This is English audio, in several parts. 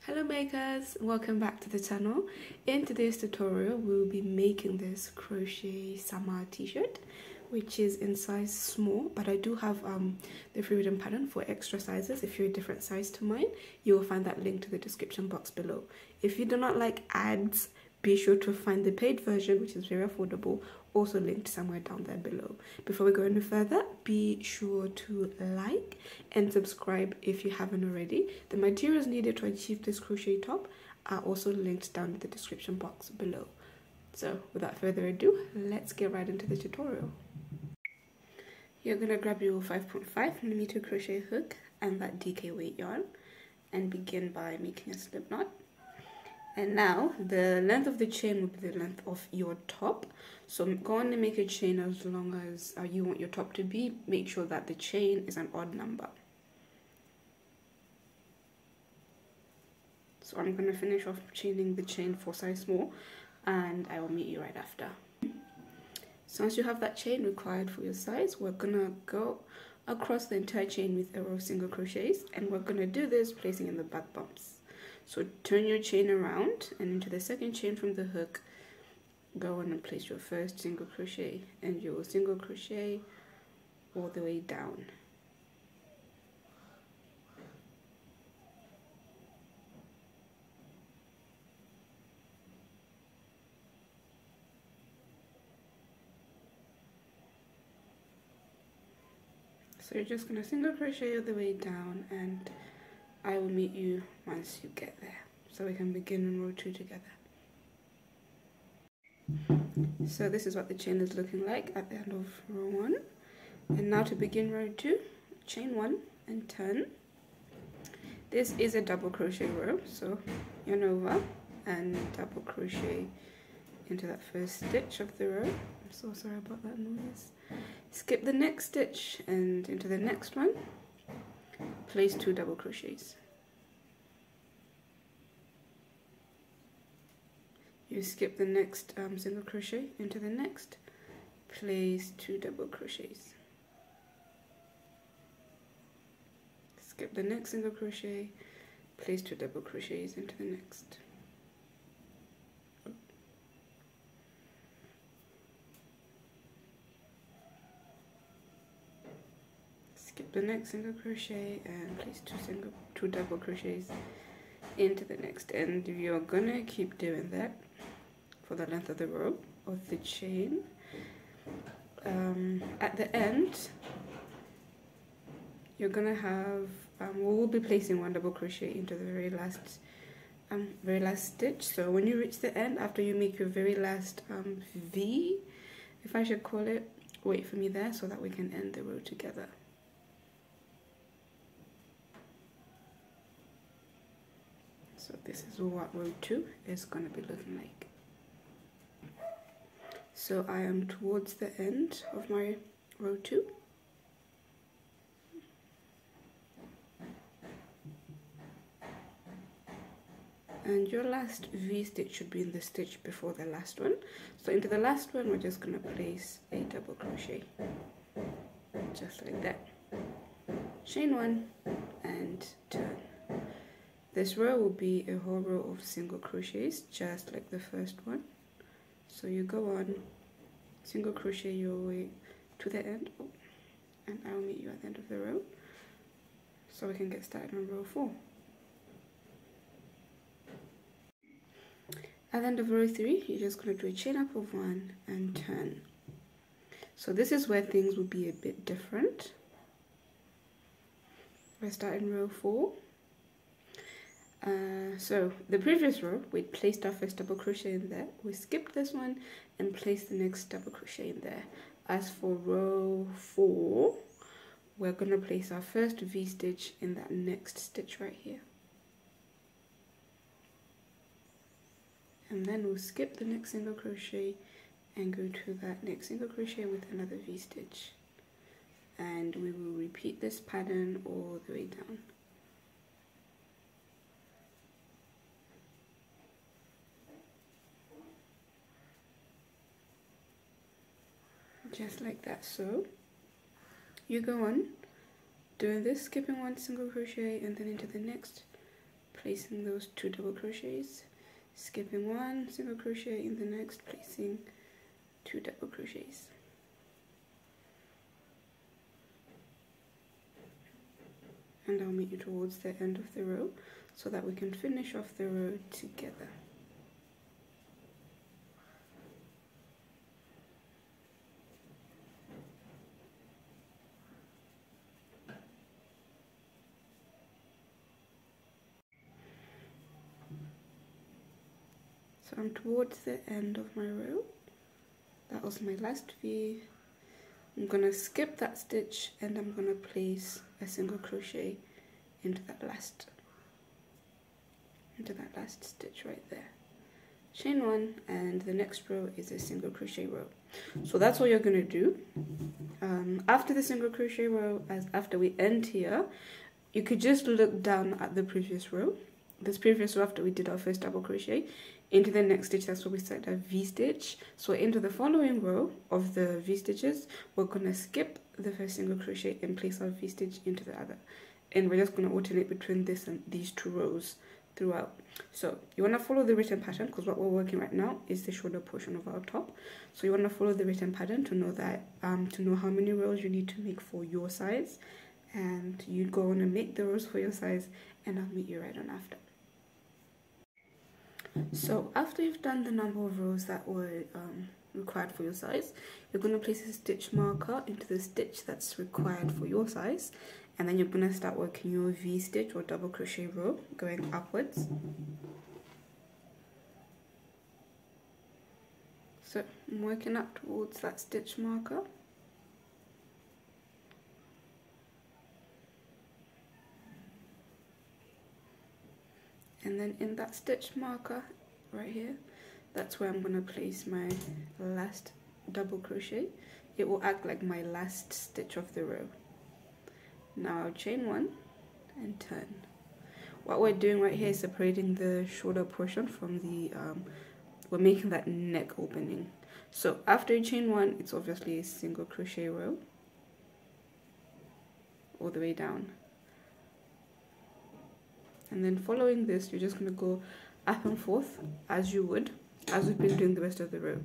Hello makers, welcome back to the channel. In today's tutorial we'll be making this crochet summer t-shirt, which is in size small, but I do have the freedom pattern for extra sizes. If you're a different size to mine, you will find that link to the description box below. If you do not like ads, be sure to find the paid version, which is very affordable, also linked somewhere down there below. Before we go any further, be sure to like and subscribe if you haven't already. The materials needed to achieve this crochet top are also linked down in the description box below. So without further ado, let's get right into the tutorial. You're going to grab your 5.5mm crochet hook and that DK weight yarn and begin by making a slip knot. And now the length of the chain will be the length of your top. So go on and make a chain as long as you want your top to be. Make sure that the chain is an odd number. So I'm going to finish off chaining the chain for size small and I will meet you right after. So once you have that chain required for your size, we're going to go across the entire chain with a row of single crochets, and we're going to do this placing in the back bumps. So turn your chain around and into the second chain from the hook, go on and place your first single crochet, and you will single crochet all the way down. So you're just going to single crochet all the way down, and I will meet you once you get there, so we can begin in row 2 together. So this is what the chain is looking like at the end of row 1. And now to begin row 2, chain 1 and turn. This is a double crochet row, so yarn over and double crochet into that first stitch of the row. I'm so sorry about that noise. Skip the next stitch and into the next one, place 2 double crochets. You skip the next single crochet into the next, place 2 double crochets. Skip the next single crochet, place 2 double crochets into the next. Skip the next single crochet and place 2 double crochets into the next, and you're gonna keep doing that for the length of the row of the chain. At the end you're gonna have we'll be placing 1 double crochet into the very last stitch. So when you reach the end, after you make your very last V, if I should call it, wait for me there so that we can end the row together. So this is what row 2 is going to be looking like. So I am towards the end of my row 2. And your last V stitch should be in the stitch before the last one. So into the last one, we're just going to place a double crochet. Just like that. Chain 1 and turn. This row will be a whole row of single crochets, just like the first one. So you go on, single crochet your way to the end, and I will meet you at the end of the row, so we can get started on row 4. At the end of row 3, you're just going to do a chain up of 1 and turn. So this is where things will be a bit different. We're starting row 4. So the previous row, we placed our first double crochet in there, we skipped this one and placed the next double crochet in there. As for row 4, we're going to place our first V stitch in that next stitch right here, and then we'll skip the next single crochet and go to that next single crochet with another V stitch, and we will repeat this pattern all the way down. Just like that. So you go on doing this, skipping 1 single crochet and then into the next, placing those 2 double crochets, skipping 1 single crochet in the next, placing 2 double crochets. And I'll meet you towards the end of the row so that we can finish off the row together. So I'm towards the end of my row. That was my last V. I'm gonna skip that stitch and I'm gonna place a single crochet into that last stitch right there. Chain 1, and the next row is a single crochet row. So that's what you're gonna do. After the single crochet row, after we end here, you could just look down at the previous row. This previous row, after we did our first double crochet, into the next stitch, that's where we set a V stitch. So into the following row of the V stitches, we're gonna skip the first single crochet and place our V stitch into the other. And we're just gonna alternate between this and these 2 rows throughout. So you wanna follow the written pattern, because what we're working right now is the shoulder portion of our top. So you wanna follow the written pattern to know that, to know how many rows you need to make for your size. And you go on and make the rows for your size, and I'll meet you right on after. So after you've done the number of rows that were required for your size, you're going to place a stitch marker into the stitch that's required for your size, and then you're going to start working your V stitch or double crochet row going upwards. So I'm working up towards that stitch marker. And then in that stitch marker right here, that's where I'm going to place my last double crochet. It will act like my last stitch of the row. Now I'll chain 1 and turn. What we're doing right here is separating the shoulder portion from the, we're making that neck opening. So after you chain 1, it's obviously a single crochet row all the way down. And then following this, you're just going to go up and forth as you would, as we've been doing the rest of the row.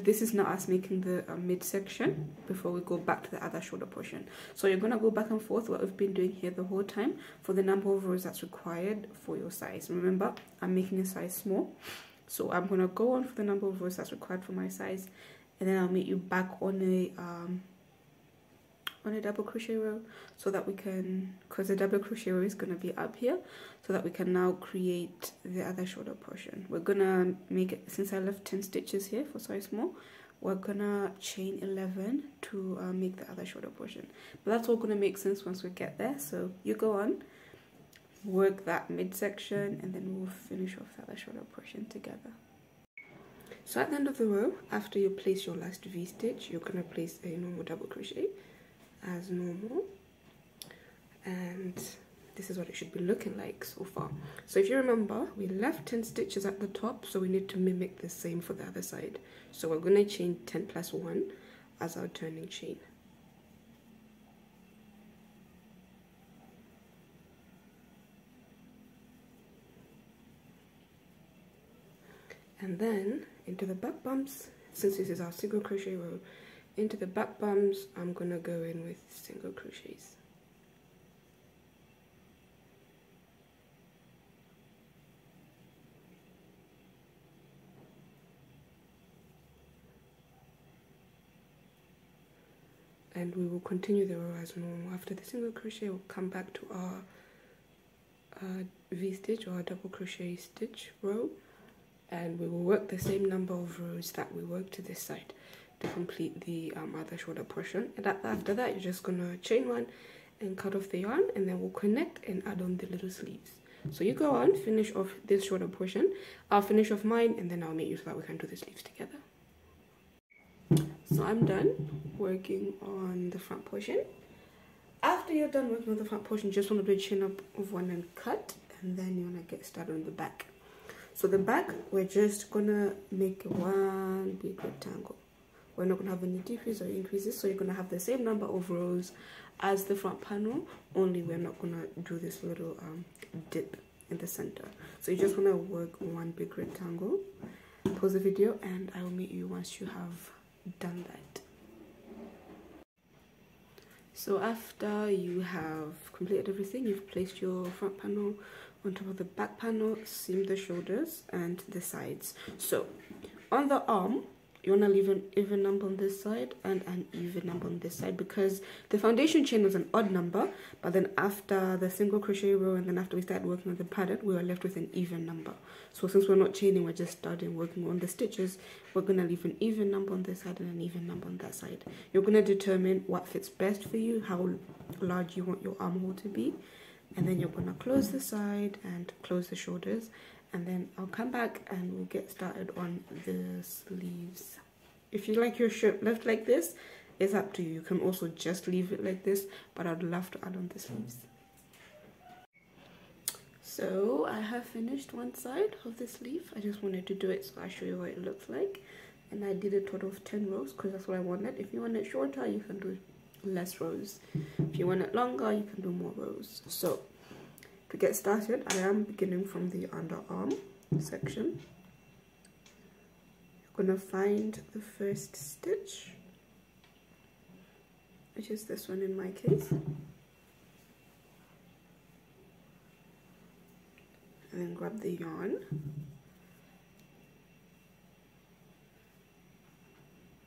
This is not us making the midsection before we go back to the other shoulder portion. So you're going to go back and forth what we've been doing here the whole time for the number of rows that's required for your size. Remember, I'm making a size small, so I'm going to go on for the number of rows that's required for my size, and then I'll meet you back on a double crochet row, so that we can, because the double crochet row is going to be up here, so that we can now create the other shoulder portion. We're gonna make it, since I left 10 stitches here for size small, we're gonna chain 11 to make the other shoulder portion, but that's all gonna make sense once we get there. So you go on, work that midsection, and then we'll finish off the other shoulder portion together. So at the end of the row, after you place your last V stitch, you're gonna place a normal double crochet as normal, and this is what it should be looking like so far. So if you remember, we left 10 stitches at the top, so we need to mimic the same for the other side. So we're going to chain 10 plus 1 as our turning chain. And then into the back bumps, since this is our single crochet row, into the back bumps I'm gonna go in with single crochets. And we will continue the row as normal. After the single crochet, we'll come back to our V stitch or our double crochet stitch row, and we will work the same number of rows that we worked to this side to complete the other shoulder portion. And after that, you're just gonna chain 1 and cut off the yarn, and then we'll connect and add on the little sleeves. So you go on, finish off this shoulder portion, I'll finish off mine, and then I'll meet you so that we can do the sleeves together. So I'm done working on the front portion. After you're done working on the front portion, you just want to do a chain up of 1 and cut, and then you want to get started on the back. So the back, we're just gonna make one big rectangle. We're not gonna have any decreases or increases, so you're gonna have the same number of rows as the front panel, only we're not gonna do this little dip in the center. So you just want to work one big rectangle. Pause the video and I will meet you once you have done that. So after you have completed everything, you've placed your front panel on top of the back panel, seam the shoulders and the sides. So on the arm, you want to leave an even number on this side and an even number on this side, because the foundation chain was an odd number, but then after the single crochet row and then after we started working on the pattern, we were left with an even number. So since we're not chaining, we're just starting working on the stitches, we're going to leave an even number on this side and an even number on that side. You're going to determine what fits best for you, how large you want your armhole to be, and then you're going to close the side and close the shoulders. And then I'll come back and we'll get started on the sleeves. If you like your shirt left like this, it's up to you. You can also just leave it like this, but I'd love to add on the sleeves. So I have finished one side of the sleeve. I just wanted to do it so I show you what it looks like. And I did a total of 10 rows because that's what I wanted. If you want it shorter, you can do less rows. If you want it longer, you can do more rows. So to get started, I am beginning from the underarm section. You're going to find the first stitch, which is this one in my case. And then grab the yarn.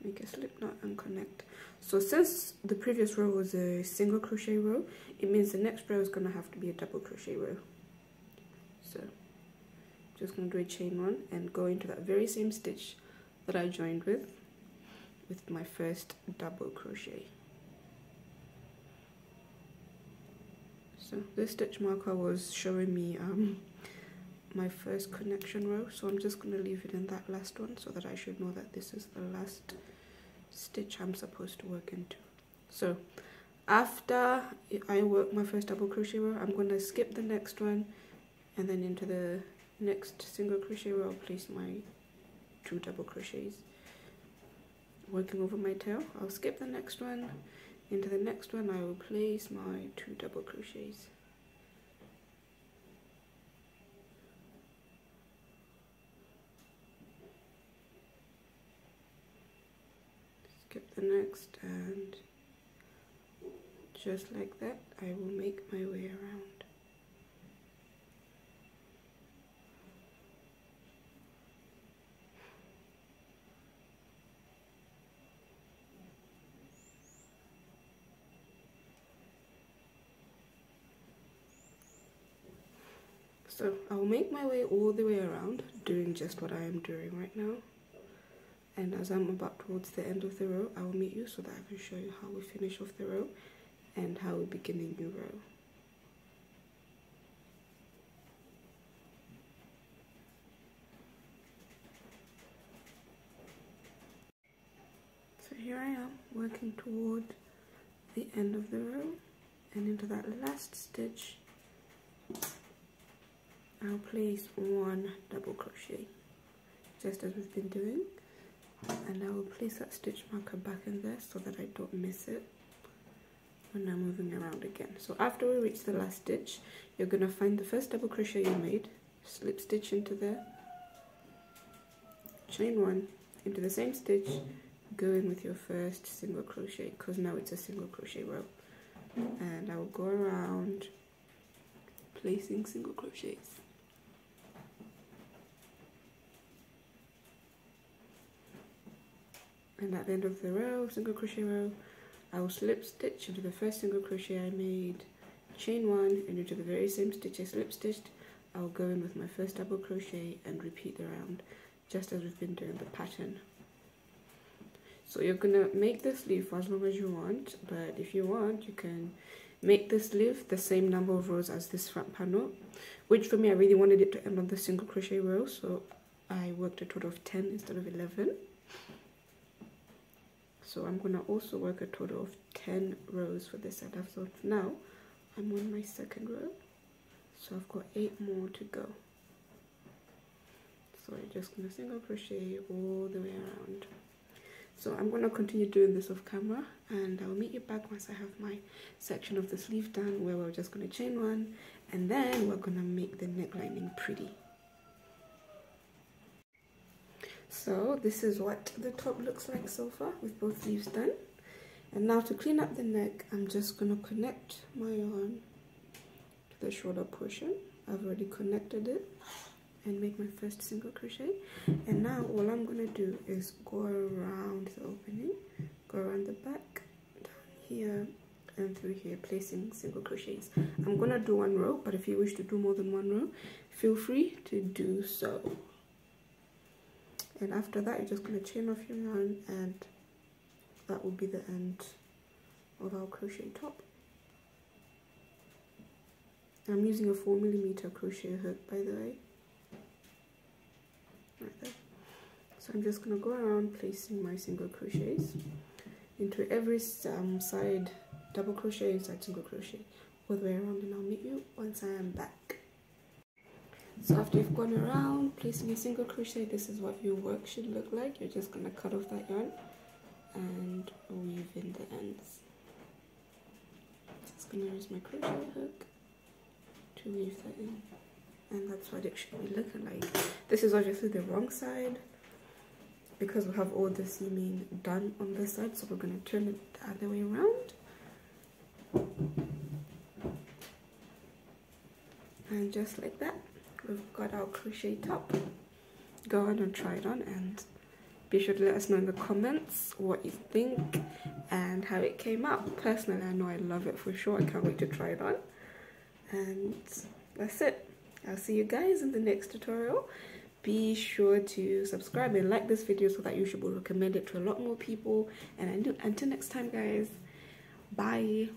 Make a slip knot and connect. So since the previous row was a single crochet row, it means the next row is going to have to be a double crochet row. So just going to do a chain one and go into that very same stitch that I joined with my first double crochet. So this stitch marker was showing me my first connection row, so I'm just going to leave it in that last one so that I should know that this is the last stitch I'm supposed to work into. So after I work my first double crochet row, I'm going to skip the next one, and then into the next single crochet row I'll place my 2 double crochets. Working over my tail, I'll skip the next one. Into the next one I will place my 2 double crochets. Skip the next, and just like that I will make my way around. So I'll make my way all the way around, doing just what I am doing right now. And as I'm about towards the end of the row, I will meet you so that I can show you how we finish off the row and how we begin a new row. So here I am working toward the end of the row, and into that last stitch I'll place 1 double crochet, just as we've been doing, and I will place that stitch marker back in there so that I don't miss it when I'm moving around again. So after we reach the last stitch, you're going to find the first double crochet you made, slip stitch into there, chain 1 into the same stitch, go in with your first single crochet, because now it's a single crochet row, and I will go around placing single crochets. And at the end of the row, single crochet row, I will slip stitch into the first single crochet I made, chain 1, and into the very same stitch I slip stitched, I'll go in with my first double crochet and repeat the round, just as we've been doing the pattern. So you're gonna make the sleeve for as long as you want, but if you want, you can make the sleeve the same number of rows as this front panel, which for me I really wanted it to end on the single crochet row, so I worked a total of 10 instead of 11. So I'm gonna also work a total of 10 rows for this side. So now I'm on my second row, so I've got 8 more to go. So I'm just gonna single crochet all the way around. So I'm going to continue doing this off camera, and I'll meet you back once I have my section of the sleeve done, where we're just going to chain one, and then we're going to make the neck lining pretty. So this is what the top looks like so far with both sleeves done. And now to clean up the neck, I'm just going to connect my yarn to the shoulder portion. I've already connected it and make my first single crochet. And now all I'm going to do is go around the opening, go around the back, down here and through here, placing single crochets. I'm going to do one row, but if you wish to do more than one row, feel free to do so. And after that, you're just going to chain off your yarn, and that will be the end of our crochet top. I'm using a 4mm crochet hook, by the way, right there. So I'm just going to go around placing my single crochets into every side, double crochet inside single crochet all the way around, and I'll meet you once I am back. So after you've gone around placing a single crochet, this is what your work should look like. You're just going to cut off that yarn and weave in the ends. Just going to use my crochet hook to weave that in, and that's what it should be looking like. This is obviously the wrong side because we have all the seaming done on this side, so we're going to turn it the other way around. And just like that, we've got our crochet top. Go on and try it on, and be sure to let us know in the comments what you think and how it came out. Personally, I know I love it for sure. I can't wait to try it on. And that's it. I'll see you guys in the next tutorial. Be sure to subscribe and like this video so that YouTube will recommend it to a lot more people. And until next time, guys, bye.